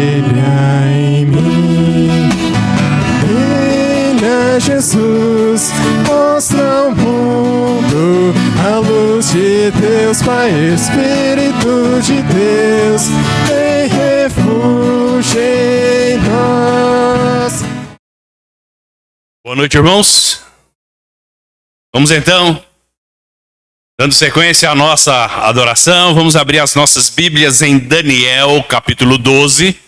brilha em mim. Brilha, Jesus, mostra ao mundo a luz de Deus, Pai, Espírito de Deus, tem refúgio em nós. Boa noite, irmãos. Vamos então, dando sequência à nossa adoração, vamos abrir as nossas Bíblias em Daniel, capítulo 12.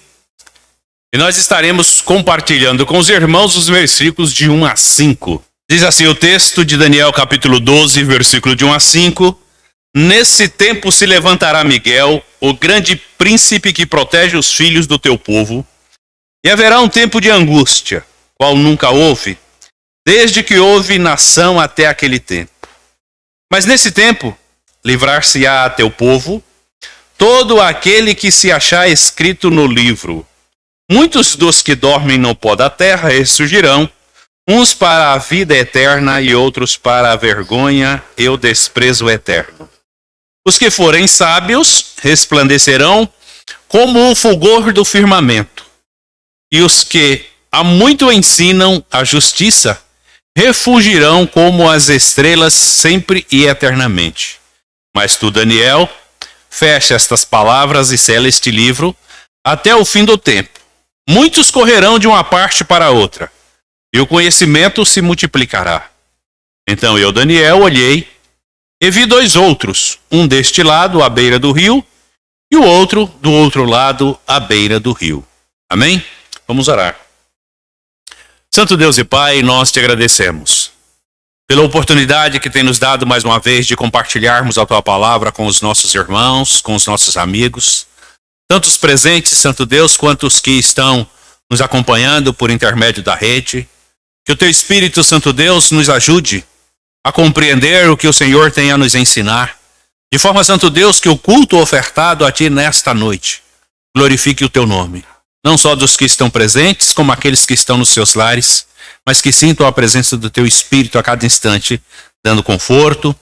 E nós estaremos compartilhando com os irmãos os versículos de 1 a 5. Diz assim o texto de Daniel, capítulo 12, versículo de 1 a 5. Nesse tempo se levantará Miguel, o grande príncipe que protege os filhos do teu povo, e haverá um tempo de angústia, qual nunca houve, desde que houve nação até aquele tempo. Mas nesse tempo, livrar-se-á a teu povo, todo aquele que se achar escrito no livro. Muitos dos que dormem no pó da terra ressurgirão, uns para a vida eterna e outros para a vergonha e o desprezo eterno. Os que forem sábios resplandecerão como o fulgor do firmamento, e os que há muito ensinam a justiça refugirão como as estrelas sempre e eternamente. Mas tu, Daniel, fecha estas palavras e sela este livro até o fim do tempo. Muitos correrão de uma parte para outra, e o conhecimento se multiplicará. Então eu, Daniel, olhei e vi dois outros, um deste lado, à beira do rio, e o outro do outro lado, à beira do rio. Amém? Vamos orar. Santo Deus e Pai, nós te agradecemos pela oportunidade que tem nos dado mais uma vez de compartilharmos a Tua Palavra com os nossos irmãos, com os nossos amigos, tanto os presentes, Santo Deus, quanto os que estão nos acompanhando por intermédio da rede. Que o Teu Espírito, Santo Deus, nos ajude a compreender o que o Senhor tem a nos ensinar, de forma, Santo Deus, que o culto ofertado a Ti nesta noite glorifique o Teu nome. Não só dos que estão presentes, como aqueles que estão nos seus lares, mas que sintam a presença do Teu Espírito a cada instante, dando conforto,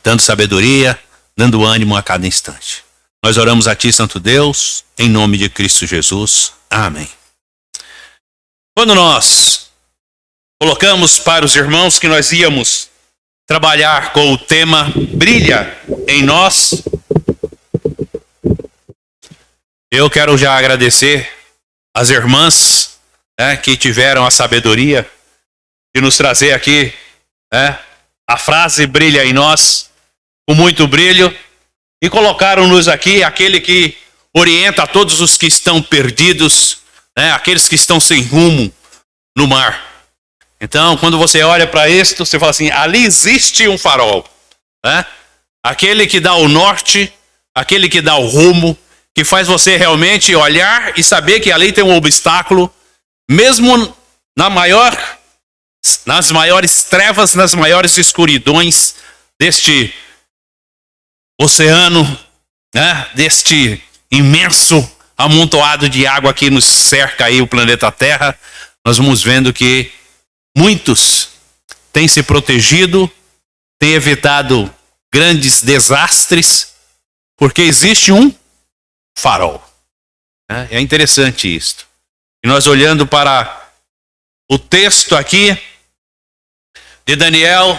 dando sabedoria, dando ânimo a cada instante. Nós oramos a Ti, Santo Deus, em nome de Cristo Jesus. Amém. Quando nós colocamos para os irmãos que nós íamos trabalhar com o tema Brilha em Nós, eu quero já agradecer as irmãs que tiveram a sabedoria de nos trazer aqui a frase Brilha em Nós, com muito brilho, e colocaram-nos aqui aquele que orienta a todos os que estão perdidos, aqueles que estão sem rumo no mar. Então, quando você olha para isto, você fala assim, ali existe um farol. Aquele que dá o norte, aquele que dá o rumo, que faz você realmente olhar e saber que ali tem um obstáculo, mesmo nas maiores trevas, nas maiores escuridões deste oceano, deste imenso amontoado de água que nos cerca aí o planeta Terra. Nós vamos vendo que muitos têm se protegido, têm evitado grandes desastres, porque existe um farol. É interessante isto. E nós olhando para o texto aqui de Daniel,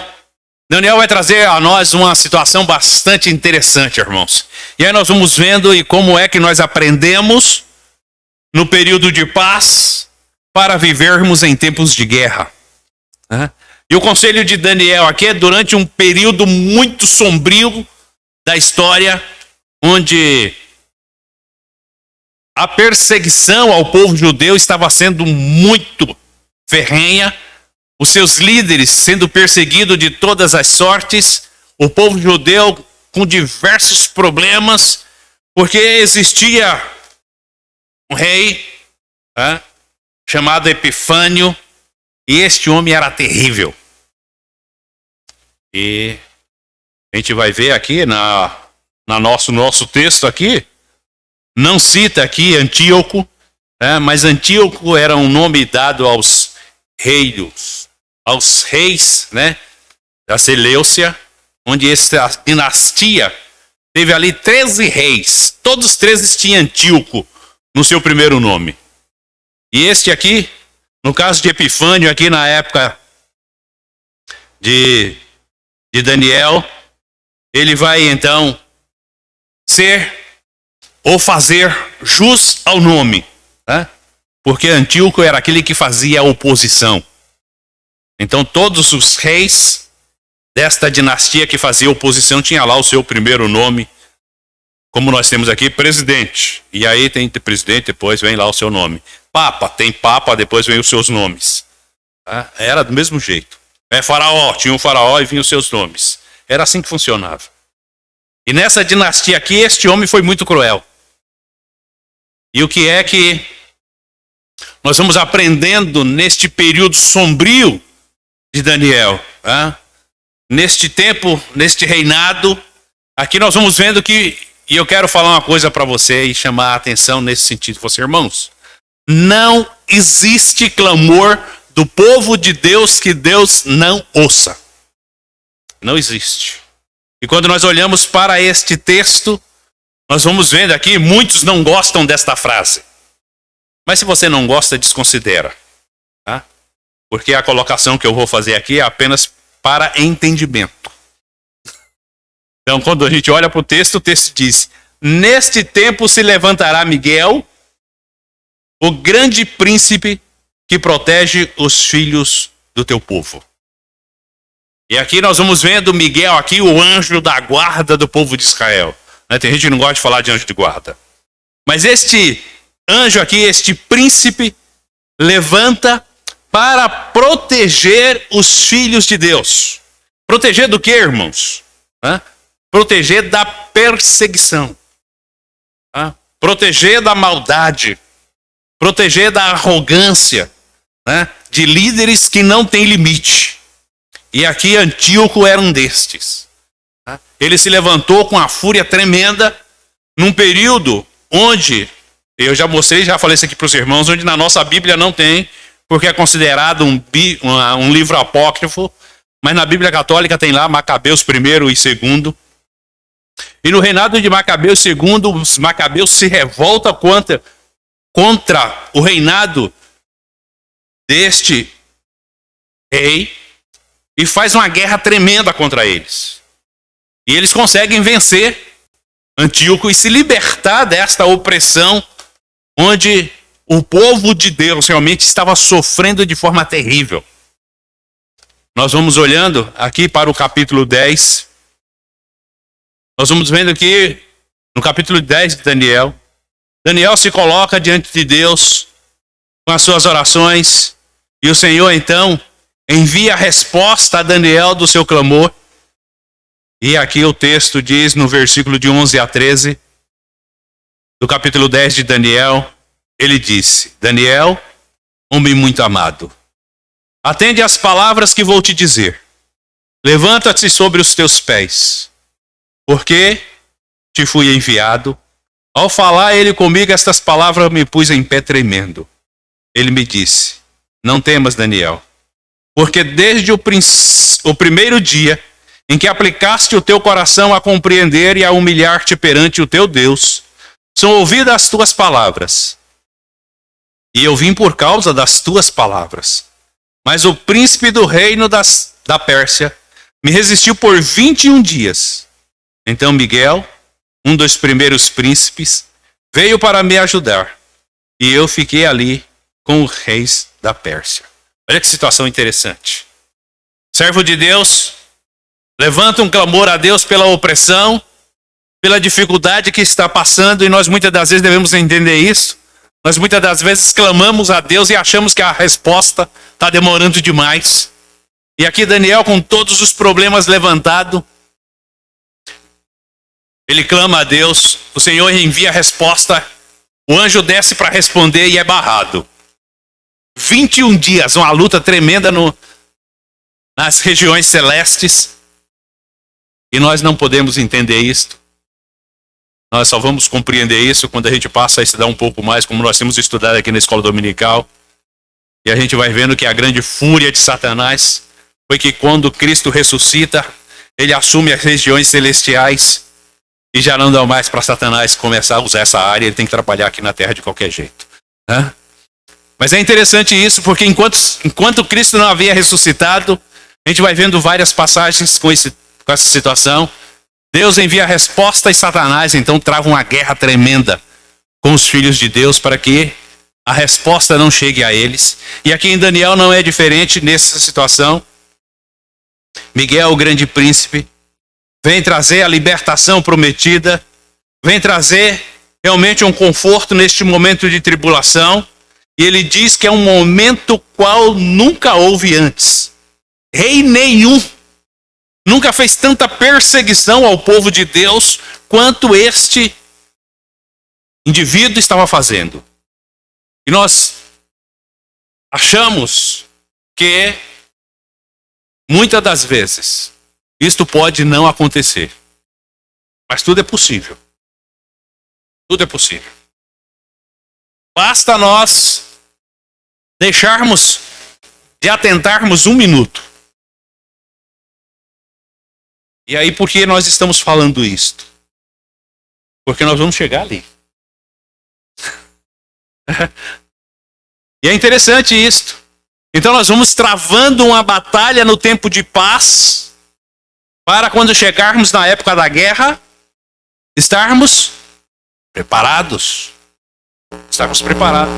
Daniel vai trazer a nós uma situação bastante interessante, irmãos. E aí nós vamos vendo e como é que nós aprendemos no período de paz para vivermos em tempos de guerra. E o conselho de Daniel aqui é durante um período muito sombrio da história, onde a perseguição ao povo judeu estava sendo muito ferrenha, os seus líderes sendo perseguidos de todas as sortes, o povo judeu com diversos problemas, porque existia um rei chamado Epifânio, e este homem era terrível. E a gente vai ver aqui nosso texto aqui, não cita aqui Antíoco, mas Antíoco era um nome dado aos reis, da Seleucia, onde essa dinastia teve ali 13 reis. Todos os 13 tinham Antíoco no seu primeiro nome. E este aqui, no caso de Epifânio, aqui na época de Daniel, ele vai então ser ou fazer jus ao nome, né? Porque Antíoco era aquele que fazia oposição. Então todos os reis desta dinastia que fazia oposição tinha lá o seu primeiro nome, como nós temos aqui, presidente. E aí tem presidente, depois vem lá o seu nome. Papa, tem papa, depois vem os seus nomes. Tá? Era do mesmo jeito. Faraó, tinha um faraó e vinham os seus nomes. Era assim que funcionava. E nessa dinastia aqui, este homem foi muito cruel. E o que é que nós vamos aprendendo neste período sombrio de Daniel? Tá? Neste tempo, neste reinado, aqui nós vamos vendo que, e eu quero falar uma coisa para você e chamar a atenção nesse sentido, você, irmãos, não existe clamor do povo de Deus que Deus não ouça. Não existe. E quando nós olhamos para este texto, nós vamos vendo aqui, muitos não gostam desta frase. Mas se você não gosta, desconsidera. Tá? Porque a colocação que eu vou fazer aqui é apenas para entendimento. Então, quando a gente olha para o texto diz: neste tempo se levantará Miguel, o grande príncipe que protege os filhos do teu povo. E aqui nós vamos vendo Miguel aqui, o anjo da guarda do povo de Israel. Tem gente que não gosta de falar de anjo de guarda. Mas este anjo aqui, este príncipe, levanta para proteger os filhos de Deus. Proteger do que, irmãos? Proteger da perseguição. Proteger da maldade. Proteger da arrogância, de líderes que não têm limite. E aqui Antíoco era um destes. Ele se levantou com uma fúria tremenda num período onde, eu já mostrei, já falei isso aqui para os irmãos, onde na nossa Bíblia não tem, porque é considerado um livro apócrifo, mas na Bíblia Católica tem lá Macabeus I e II. E no reinado de Macabeus II, os Macabeus se revoltam contra o reinado deste rei e faz uma guerra tremenda contra eles. E eles conseguem vencer Antíoco e se libertar desta opressão onde o povo de Deus realmente estava sofrendo de forma terrível. Nós vamos olhando aqui para o capítulo 10. Nós vamos vendo aqui no capítulo 10 de Daniel. Daniel se coloca diante de Deus com as suas orações. E o Senhor então envia a resposta a Daniel do seu clamor. E aqui o texto diz no versículo de 11 a 13 do capítulo 10 de Daniel. Ele disse: Daniel, homem muito amado, atende às palavras que vou te dizer. Levanta-te sobre os teus pés, porque te fui enviado. Ao falar ele comigo estas palavras, me pus em pé tremendo. Ele me disse: não temas, Daniel, porque desde o primeiro dia em que aplicaste o teu coração a compreender e a humilhar-te perante o teu Deus, são ouvidas as tuas palavras. E eu vim por causa das tuas palavras. Mas o príncipe do reino da Pérsia me resistiu por 21 dias. Então Miguel, um dos primeiros príncipes, veio para me ajudar. E eu fiquei ali com os reis da Pérsia. Olha que situação interessante. Servo de Deus levanta um clamor a Deus pela opressão, pela dificuldade que está passando, e nós muitas das vezes devemos entender isso. Nós muitas das vezes clamamos a Deus e achamos que a resposta está demorando demais. E aqui Daniel, com todos os problemas levantados, ele clama a Deus, o Senhor envia a resposta, o anjo desce para responder e é barrado. 21 dias, uma luta tremenda nas regiões celestes. E nós não podemos entender isto. Nós só vamos compreender isso quando a gente passa a estudar um pouco mais, como nós temos estudado aqui na escola dominical. E a gente vai vendo que a grande fúria de Satanás foi que quando Cristo ressuscita, ele assume as regiões celestiais. e já não dá mais para Satanás começar a usar essa área, ele tem que trabalhar aqui na terra de qualquer jeito. Né? Mas é interessante isso, porque enquanto Cristo não havia ressuscitado, a gente vai vendo várias passagens com essa situação. Deus envia a resposta e Satanás então trava uma guerra tremenda com os filhos de Deus para que a resposta não chegue a eles. E aqui em Daniel não é diferente nessa situação. Miguel, o grande príncipe, vem trazer a libertação prometida, vem trazer realmente um conforto neste momento de tribulação. E ele diz que é um momento qual nunca houve antes. Rei nenhum nunca fez tanta perseguição ao povo de Deus quanto este indivíduo estava fazendo. E nós achamos que muitas das vezes isto pode não acontecer. Mas tudo é possível. Tudo é possível. Basta nós deixarmos de atentarmos um minuto. E aí, por que nós estamos falando isto? Porque nós vamos chegar ali. E é interessante isto. Então nós vamos travando uma batalha no tempo de paz, para quando chegarmos na época da guerra, estarmos preparados. Estarmos preparados.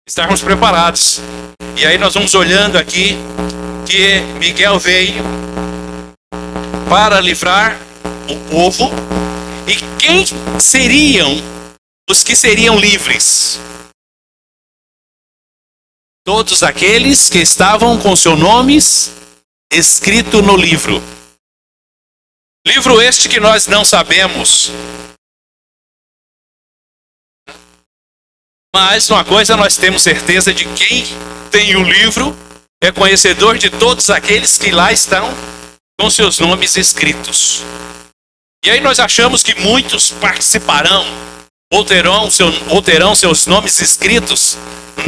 Estarmos preparados. E aí nós vamos olhando aqui que Miguel veio para livrar o povo. E quem seriam os que seriam livres? Todos aqueles que estavam com seus nomes escrito no livro. Livro este que nós não sabemos. Mas uma coisa nós temos certeza de quem tem o livro é conhecedor de todos aqueles que lá estão com seus nomes escritos. E aí nós achamos que muitos participarão ou terão seus nomes escritos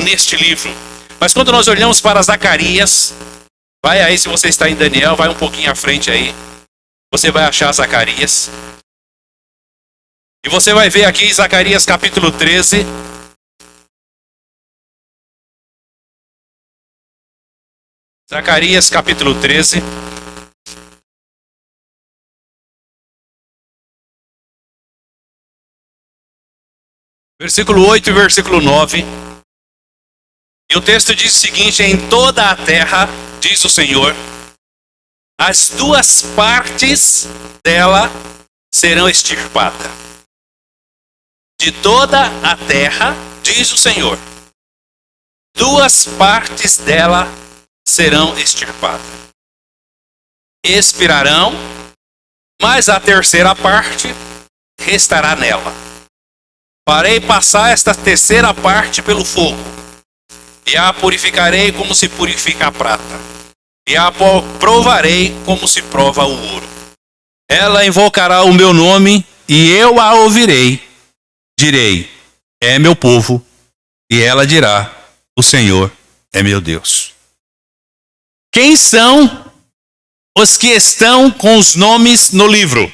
neste livro. Mas quando nós olhamos para Zacarias, vai aí, se você está em Daniel, vai um pouquinho à frente aí. Você vai achar Zacarias. E você vai ver aqui em Zacarias capítulo 13. Zacarias capítulo 13. Versículo 8 e versículo 9. E o texto diz o seguinte: em toda a terra, diz o Senhor, as duas partes dela serão extirpadas. De toda a terra, diz o Senhor, duas partes dela serão extirpadas. Expirarão, mas a terceira parte restará nela. Farei passar esta terceira parte pelo fogo, e a purificarei como se purifica a prata, e a provarei como se prova o ouro. Ela invocará o meu nome, e eu a ouvirei. Direi, é meu povo, e ela dirá, o Senhor é meu Deus. Quem são os que estão com os nomes no livro?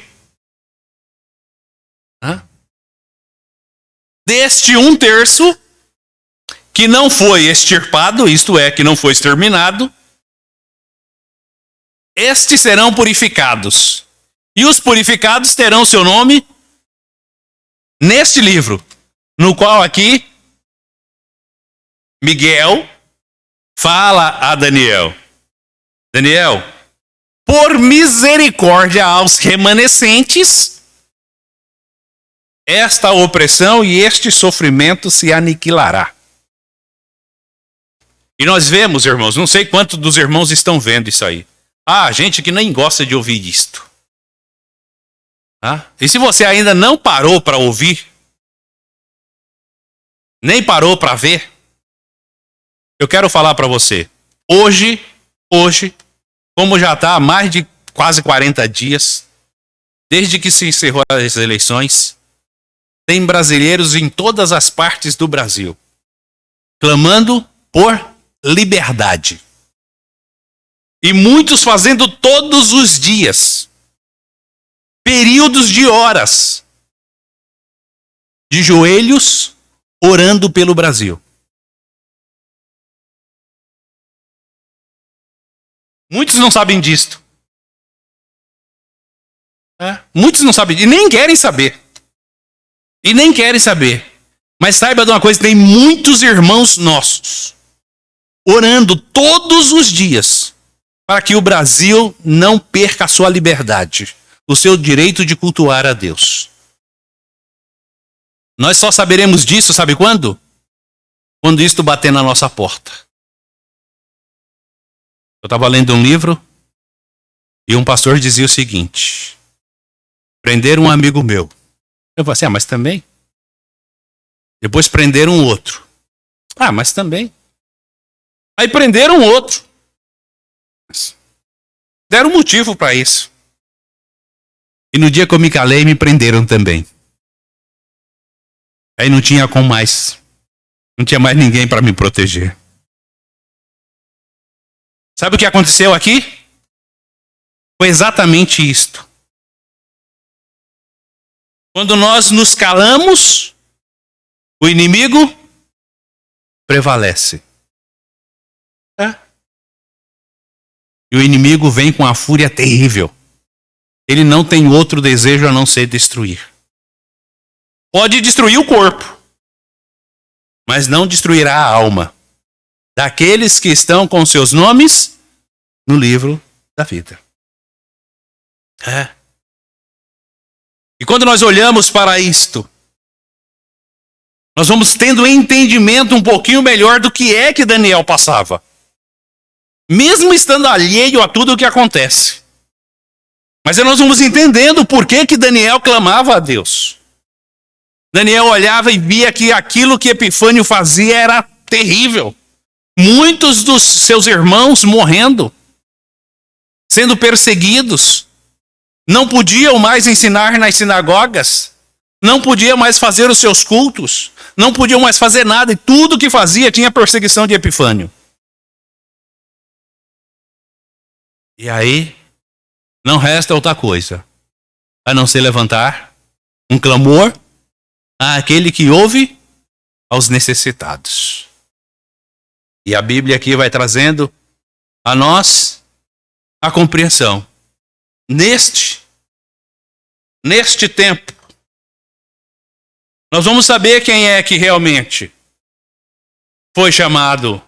Deste 1/3 que não foi extirpado, isto é, que não foi exterminado, estes serão purificados. E os purificados terão seu nome neste livro, no qual aqui Miguel fala a Daniel: Daniel, por misericórdia aos remanescentes, esta opressão e este sofrimento se aniquilará. E nós vemos, irmãos, não sei quantos dos irmãos estão vendo isso aí. Gente que nem gosta de ouvir isto. E se você ainda não parou para ouvir, nem parou para ver, eu quero falar para você. Hoje, como já está há mais de quase 40 dias, desde que se encerrou as eleições, tem brasileiros em todas as partes do Brasil clamando por liberdade. E muitos fazendo todos os dias. Períodos de horas. De joelhos, orando pelo Brasil. Muitos não sabem disto. Muitos não sabem, e nem querem saber. E nem querem saber. Mas saiba de uma coisa, tem muitos irmãos nossos orando todos os dias para que o Brasil não perca a sua liberdade, o seu direito de cultuar a Deus. Nós só saberemos disso, sabe quando? Quando isto bater na nossa porta. Eu estava lendo um livro e um pastor dizia o seguinte: prenderam um amigo meu. Eu falei assim, mas também? Depois prenderam um outro. Mas também. Aí prenderam outro. Deram motivo para isso. E no dia que eu me calei, me prenderam também. Aí não tinha como mais. Não tinha mais ninguém para me proteger. Sabe o que aconteceu aqui? Foi exatamente isto. Quando nós nos calamos, o inimigo prevalece. E o inimigo vem com a fúria terrível. Ele não tem outro desejo a não ser destruir. Pode destruir o corpo, mas não destruirá a alma daqueles que estão com seus nomes no livro da vida. E quando nós olhamos para isto, nós vamos tendo um entendimento um pouquinho melhor do que é que Daniel passava. Mesmo estando alheio a tudo o que acontece. Mas nós vamos entendendo por que Daniel clamava a Deus. Daniel olhava e via que aquilo que Epifânio fazia era terrível. Muitos dos seus irmãos morrendo, sendo perseguidos. Não podiam mais ensinar nas sinagogas. Não podiam mais fazer os seus cultos. Não podiam mais fazer nada. E tudo que fazia tinha perseguição de Epifânio. E aí, não resta outra coisa a não ser levantar um clamor àquele que ouve aos necessitados. E a Bíblia aqui vai trazendo a nós a compreensão. Neste tempo, nós vamos saber quem é que realmente foi chamado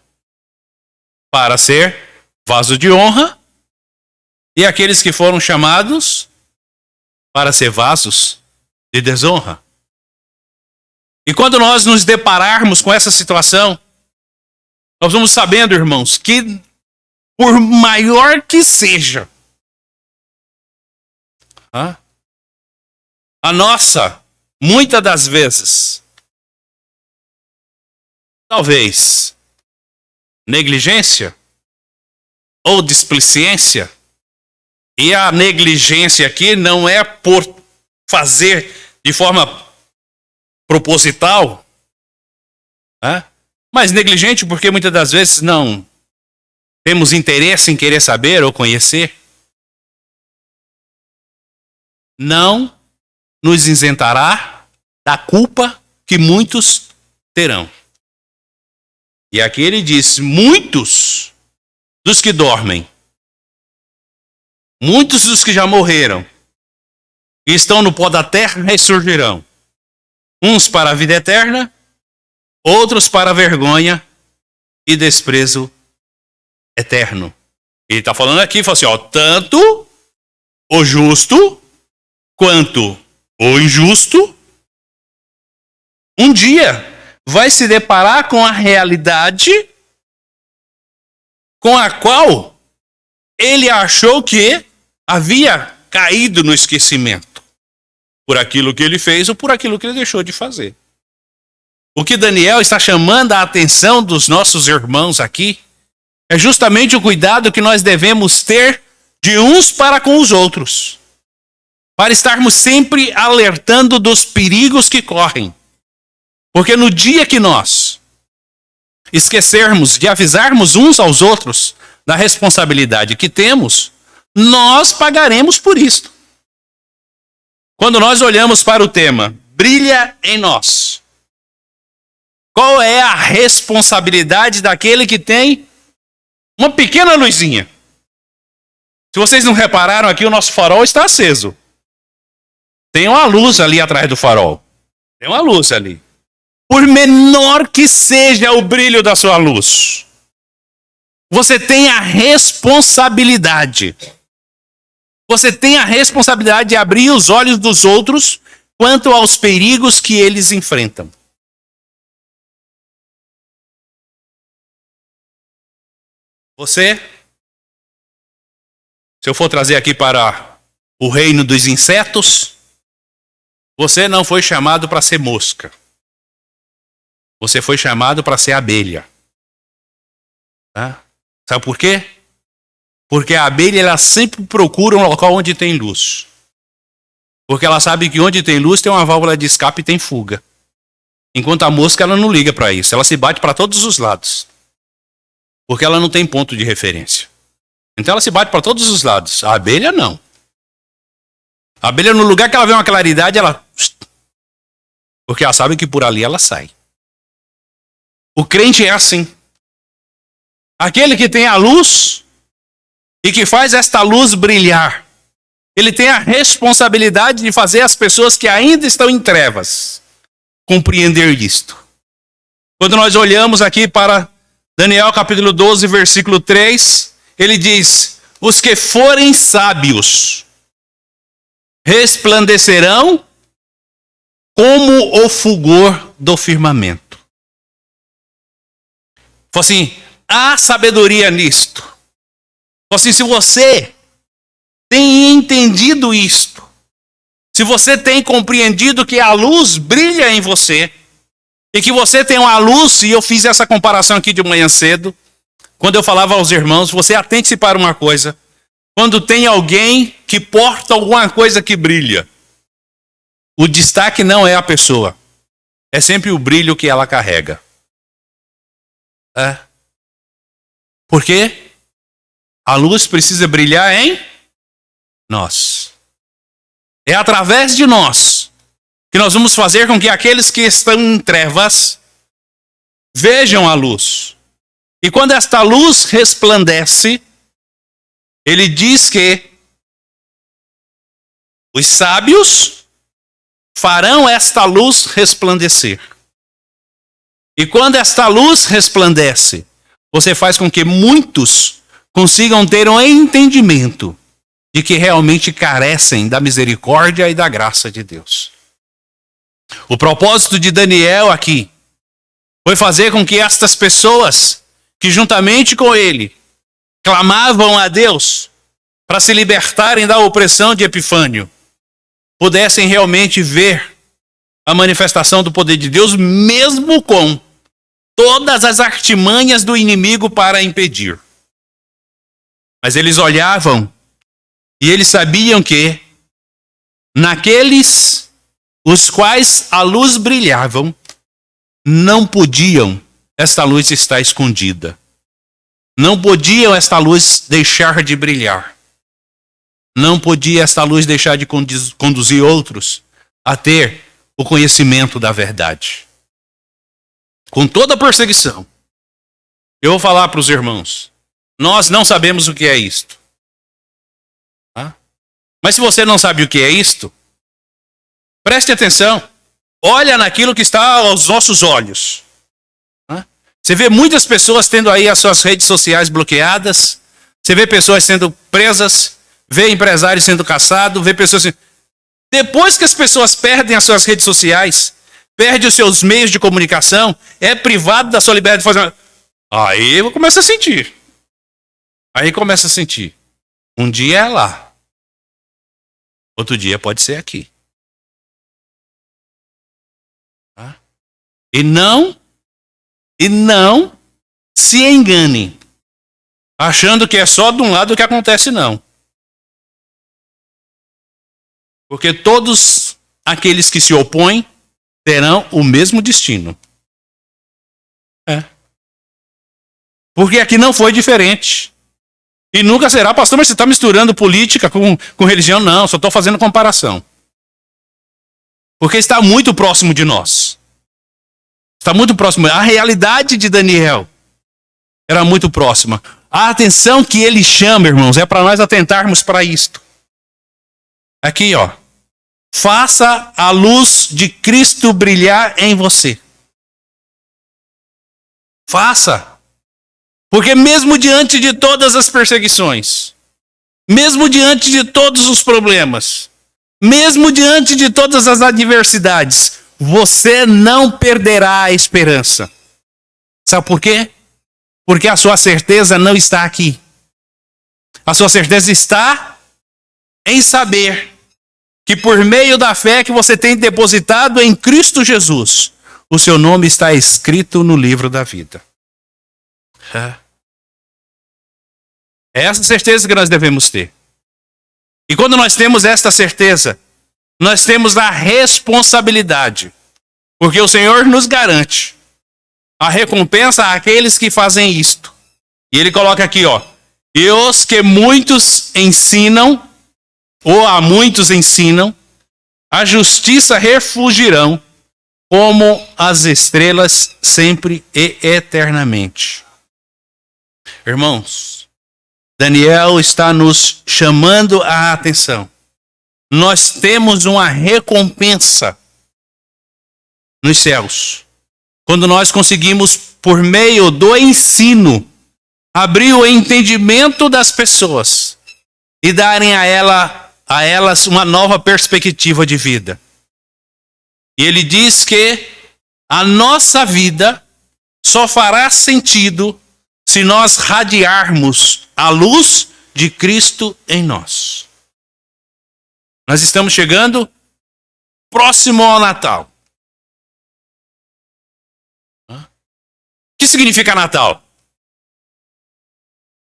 para ser vaso de honra e aqueles que foram chamados para ser vasos de desonra. E quando nós nos depararmos com essa situação, nós vamos sabendo, irmãos, que por maior que seja a nossa, muitas das vezes, talvez, negligência ou displicência, e a negligência aqui não é por fazer de forma proposital, mas negligente porque muitas das vezes não temos interesse em querer saber ou conhecer, não nos isentará da culpa que muitos terão. E aqui ele diz, muitos dos que dormem, muitos dos que já morreram e estão no pó da terra ressurgirão. Uns para a vida eterna, outros para a vergonha e desprezo eterno. Ele está falando aqui, fala assim, tanto o justo quanto o injusto, um dia vai se deparar com a realidade com a qual ele achou que havia caído no esquecimento por aquilo que ele fez ou por aquilo que ele deixou de fazer. O que Daniel está chamando a atenção dos nossos irmãos aqui é justamente o cuidado que nós devemos ter de uns para com os outros, para estarmos sempre alertando dos perigos que correm. Porque no dia que nós esquecermos de avisarmos uns aos outros, da responsabilidade que temos, nós pagaremos por isto. Quando nós olhamos para o tema, brilha em nós. Qual é a responsabilidade daquele que tem uma pequena luzinha? Se vocês não repararam aqui, o nosso farol está aceso. Tem uma luz ali atrás do farol. Tem uma luz ali. Por menor que seja o brilho da sua luz, você tem a responsabilidade. Você tem a responsabilidade de abrir os olhos dos outros quanto aos perigos que eles enfrentam. Você, se eu for trazer aqui para o reino dos insetos, você não foi chamado para ser mosca. Você foi chamado para ser abelha. Tá? Sabe por quê? Porque a abelha ela sempre procura um local onde tem luz. Porque ela sabe que onde tem luz tem uma válvula de escape e tem fuga. Enquanto a mosca ela não liga para isso. Ela se bate para todos os lados. Porque ela não tem ponto de referência. Então ela se bate para todos os lados. A abelha não. A abelha no lugar que ela vê uma claridade, ela... Porque ela sabe que por ali ela sai. O crente é assim. Aquele que tem a luz e que faz esta luz brilhar. Ele tem a responsabilidade de fazer as pessoas que ainda estão em trevas compreender isto. Quando nós olhamos aqui para Daniel capítulo 12, versículo 3, ele diz: os que forem sábios resplandecerão como o fulgor do firmamento. Fala assim, há sabedoria nisto. Fala assim, se você tem entendido isto, se você tem compreendido que a luz brilha em você, e que você tem uma luz, e eu fiz essa comparação aqui de manhã cedo, quando eu falava aos irmãos, você atente-se para uma coisa, quando tem alguém que porta alguma coisa que brilha, o destaque não é a pessoa, é sempre o brilho que ela carrega. Porque a luz precisa brilhar em nós. É através de nós que nós vamos fazer com que aqueles que estão em trevas vejam a luz. E quando esta luz resplandece, ele diz que os sábios farão esta luz resplandecer. E quando esta luz resplandece, você faz com que muitos consigam ter um entendimento de que realmente carecem da misericórdia e da graça de Deus. O propósito de Daniel aqui foi fazer com que estas pessoas, que juntamente com ele, clamavam a Deus para se libertarem da opressão de Epifânio, pudessem realmente ver a manifestação do poder de Deus, mesmo com todas as artimanhas do inimigo para impedir. Mas eles olhavam e eles sabiam que naqueles os quais a luz brilhavam, não podiam esta luz estar escondida. Não podiam esta luz deixar de brilhar. Não podia esta luz deixar de conduzir outros a ter o conhecimento da verdade. Com toda a perseguição, eu vou falar para os irmãos, nós não sabemos o que é isto. Mas se você não sabe o que é isto, preste atenção. Olha naquilo que está aos nossos olhos. Você vê muitas pessoas tendo aí as suas redes sociais bloqueadas. Você vê pessoas sendo presas. Vê empresários sendo caçados. Vê pessoas... Depois que as pessoas perdem as suas redes sociais, perdem os seus meios de comunicação, é privado da sua liberdade de fazer... Aí eu começo a sentir. Um dia é lá. Outro dia pode ser aqui. E não se engane, achando que é só de um lado que acontece, não. Porque todos aqueles que se opõem terão o mesmo destino. Porque aqui não foi diferente. E nunca será. Pastor, mas você está misturando política com religião? Não, só estou fazendo comparação. Porque está muito próximo de nós. Está muito próximo. A realidade de Daniel era muito próxima. A atenção que ele chama, irmãos, é para nós atentarmos para isto. Aqui, ó. Faça a luz de Cristo brilhar em você. Faça. Porque mesmo diante de todas as perseguições, mesmo diante de todos os problemas, mesmo diante de todas as adversidades, você não perderá a esperança. Sabe por quê? Porque a sua certeza não está aqui. A sua certeza está em saber que por meio da fé que você tem depositado em Cristo Jesus, o seu nome está escrito no livro da vida. É essa certeza que nós devemos ter. E quando nós temos esta certeza, nós temos a responsabilidade, porque o Senhor nos garante a recompensa àqueles que fazem isto. E ele coloca aqui, ó, e os que muitos ensinam, ou a muitos ensinam, a justiça refugirão como as estrelas sempre e eternamente. Irmãos, Daniel está nos chamando a atenção. Nós temos uma recompensa nos céus. Quando nós conseguimos, por meio do ensino, abrir o entendimento das pessoas e darem a elas uma nova perspectiva de vida. E ele diz que a nossa vida só fará sentido se nós radiarmos a luz de Cristo em nós. Nós estamos chegando próximo ao Natal. O que significa Natal?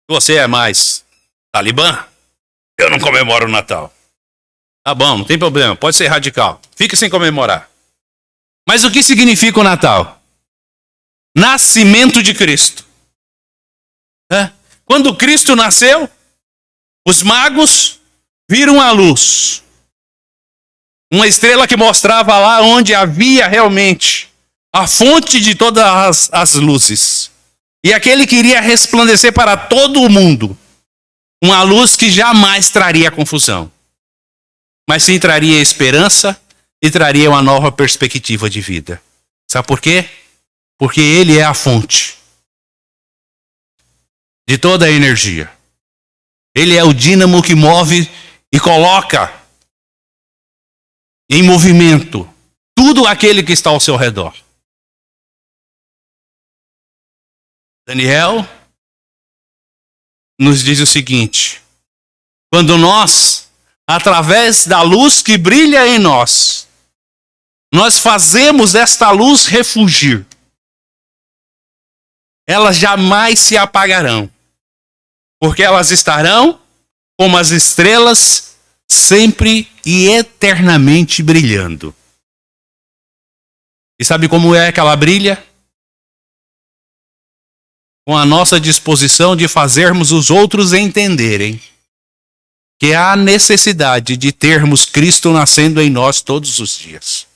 Você é mais talibã? Eu não comemoro o Natal. Tá bom, não tem problema, pode ser radical. Fica sem comemorar. Mas o que significa o Natal? Nascimento de Cristo. Quando Cristo nasceu, os magos viram a luz. Uma estrela que mostrava lá onde havia realmente a fonte de todas as luzes. E aquele que iria resplandecer para todo o mundo. Uma luz que jamais traria confusão. Mas sim traria esperança e traria uma nova perspectiva de vida. Sabe por quê? Porque ele é a fonte de toda a energia. Ele é o dínamo que move e coloca em movimento tudo aquele que está ao seu redor. Daniel nos diz o seguinte: quando nós, através da luz que brilha em nós, nós fazemos esta luz refugir, elas jamais se apagarão, porque elas estarão como as estrelas sempre e eternamente brilhando. E sabe como é que ela brilha? Com a nossa disposição de fazermos os outros entenderem que há necessidade de termos Cristo nascendo em nós todos os dias.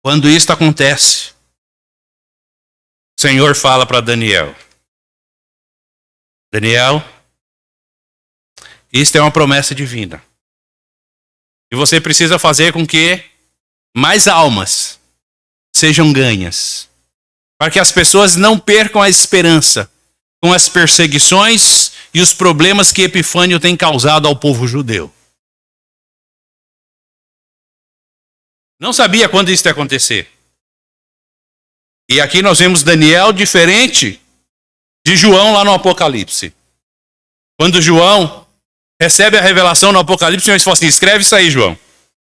Quando isto acontece, o Senhor fala para Daniel: Daniel, isto é uma promessa divina. E você precisa fazer com que mais almas sejam ganhas, para que as pessoas não percam a esperança com as perseguições e os problemas que Epifânio tem causado ao povo judeu. Não sabia quando isso ia acontecer. E aqui nós vemos Daniel diferente de João lá no Apocalipse. Quando João recebe a revelação no Apocalipse, o Senhor fala assim: escreve isso aí, João.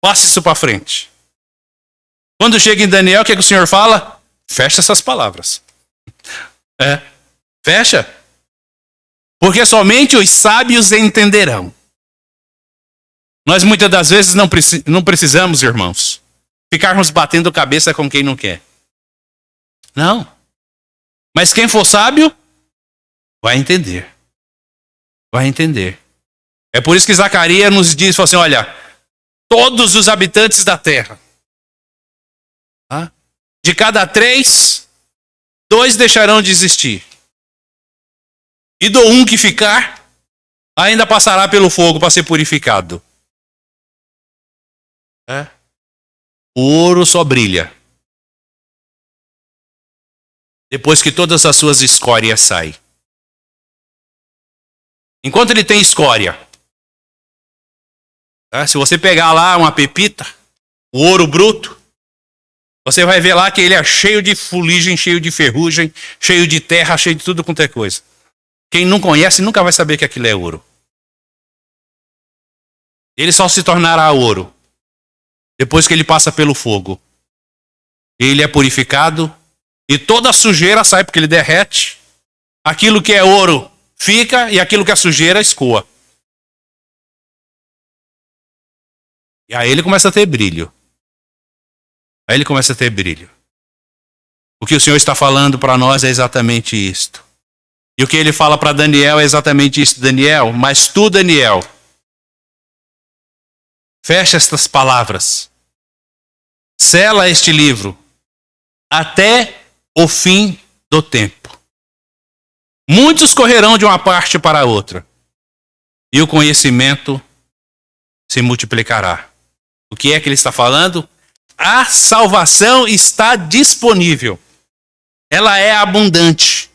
Passe isso para frente. Quando chega em Daniel, o que é que o Senhor fala? Fecha essas palavras. Fecha. Porque somente os sábios entenderão. Nós muitas das vezes não precisamos, irmãos, ficarmos batendo cabeça com quem não quer. Não. Mas quem for sábio, Vai entender. Vai entender. É por isso que Zacarias nos diz, fala assim, olha, todos os habitantes da terra, de cada 3, 2 deixarão de existir. E do um que ficar, ainda passará pelo fogo para ser purificado. O ouro só brilha depois que todas as suas escórias saem. Enquanto ele tem escória, se você pegar lá uma pepita, o ouro bruto, você vai ver lá que ele é cheio de fuligem, cheio de ferrugem, cheio de terra, cheio de tudo quanto é coisa. Quem não conhece nunca vai saber que aquilo é ouro. Ele só se tornará ouro depois que ele passa pelo fogo. Ele é purificado e toda a sujeira sai porque ele derrete. Aquilo que é ouro fica e aquilo que é sujeira escoa. E aí ele começa a ter brilho. Aí ele começa a ter brilho. O que o Senhor está falando para nós é exatamente isto. E o que ele fala para Daniel é exatamente isso. Daniel, mas tu, Daniel, fecha estas palavras. Sela este livro até o fim do tempo. Muitos correrão de uma parte para a outra, e o conhecimento se multiplicará. O que é que ele está falando? A salvação está disponível. Ela é abundante.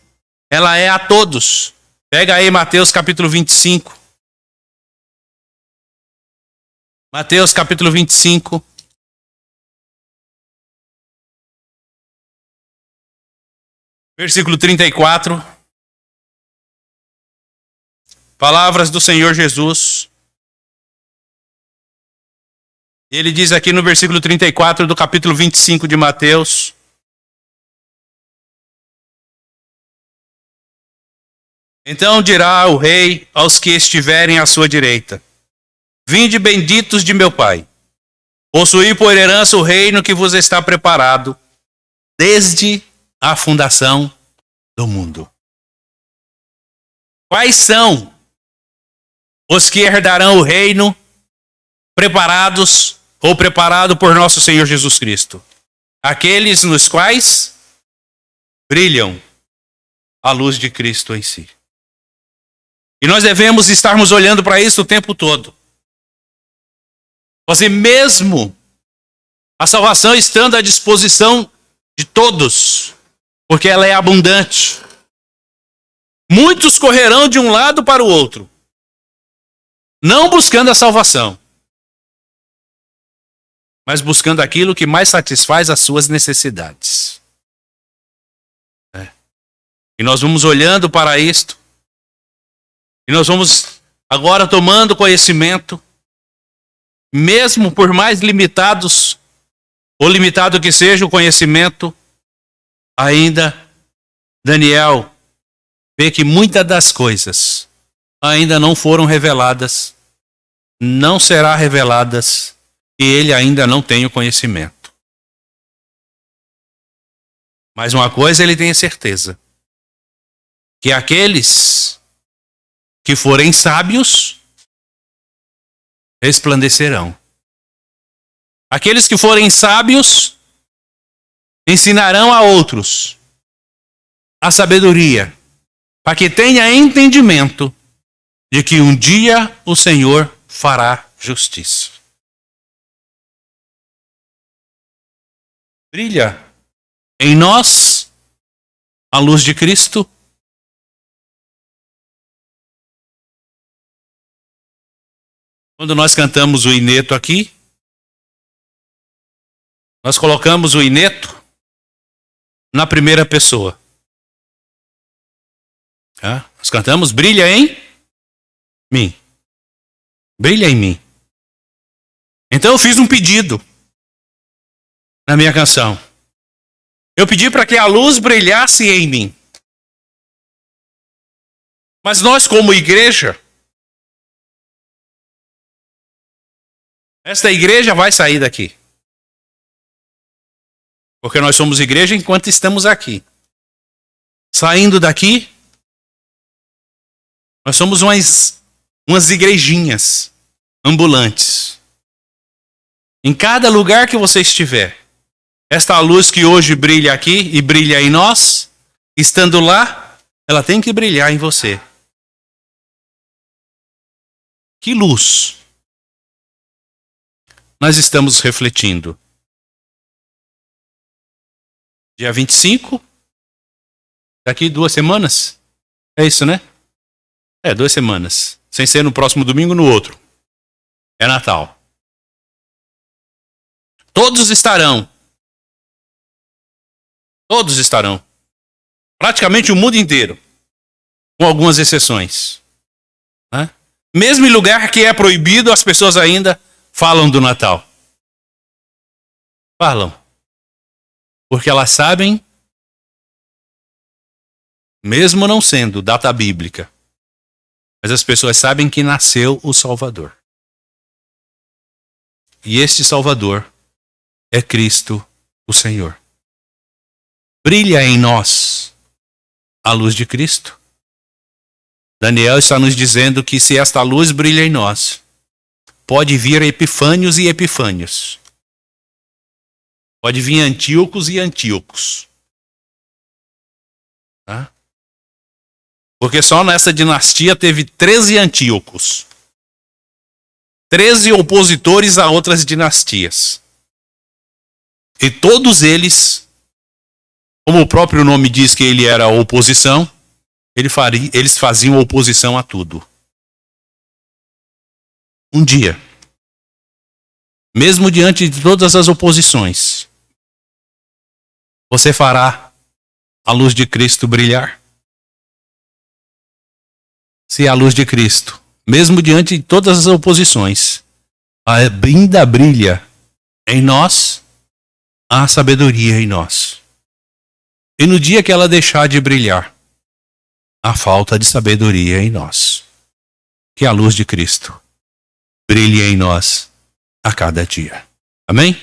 Ela é a todos. Pega aí Mateus capítulo 25. Mateus capítulo 25. Versículo 34. Palavras do Senhor Jesus. Ele diz aqui no versículo 34 do capítulo 25 de Mateus: então dirá o rei aos que estiverem à sua direita: vinde benditos de meu Pai, possuí por herança o reino que vos está preparado desde a fundação do mundo. Quais são os que herdarão o reino preparado por nosso Senhor Jesus Cristo? Aqueles nos quais brilham a luz de Cristo em si. E nós devemos estarmos olhando para isso o tempo todo. Mas mesmo a salvação estando à disposição de todos, porque ela é abundante, muitos correrão de um lado para o outro, não buscando a salvação, mas buscando aquilo que mais satisfaz as suas necessidades. E nós vamos olhando para isto, e nós vamos agora tomando conhecimento, mesmo por mais limitados, ou limitado que seja o conhecimento, ainda Daniel vê que muitas das coisas ainda não foram reveladas, não será reveladas, e ele ainda não tem o conhecimento. Mas uma coisa ele tem certeza: que aqueles que forem sábios resplandecerão. Aqueles que forem sábios ensinarão a outros a sabedoria, para que tenha entendimento de que um dia o Senhor fará justiça. Brilha em nós a luz de Cristo. Quando nós cantamos o ineto aqui, nós colocamos o ineto na primeira pessoa. Nós cantamos brilha em mim. Brilha em mim. Então eu fiz um pedido na minha canção. Eu pedi para que a luz brilhasse em mim. Mas nós, como igreja, esta igreja vai sair daqui. Porque nós somos igreja enquanto estamos aqui. Saindo daqui, Nós somos umas igrejinhas ambulantes. Em cada lugar que você estiver, esta luz que hoje brilha aqui e brilha em nós, estando lá, ela tem que brilhar em você. Que luz nós estamos refletindo? Dia 25, daqui 2 semanas? É isso, né? 2 semanas. Sem ser no próximo domingo, no outro. É Natal. Todos estarão. Todos estarão. Praticamente o mundo inteiro. Com algumas exceções. Né? Mesmo em lugar que é proibido, as pessoas ainda falam do Natal. Falam. Porque elas sabem, mesmo não sendo data bíblica, mas as pessoas sabem que nasceu o Salvador. E este Salvador é Cristo, o Senhor. Brilha em nós a luz de Cristo. Daniel está nos dizendo que se esta luz brilha em nós, pode vir Epifânios e Epifânios. Pode vir Antíocos e Antíocos. Tá? Porque só nessa dinastia teve 13 Antíocos. 13 opositores a outras dinastias. E todos eles, como o próprio nome diz que ele era a oposição, eles faziam oposição a tudo. Um dia, mesmo diante de todas as oposições, você fará a luz de Cristo brilhar? Se a luz de Cristo, mesmo diante de todas as oposições, ainda brilha em nós, há sabedoria em nós. E no dia que ela deixar de brilhar, há falta de sabedoria em nós. Que a luz de Cristo brilhe em nós a cada dia. Amém?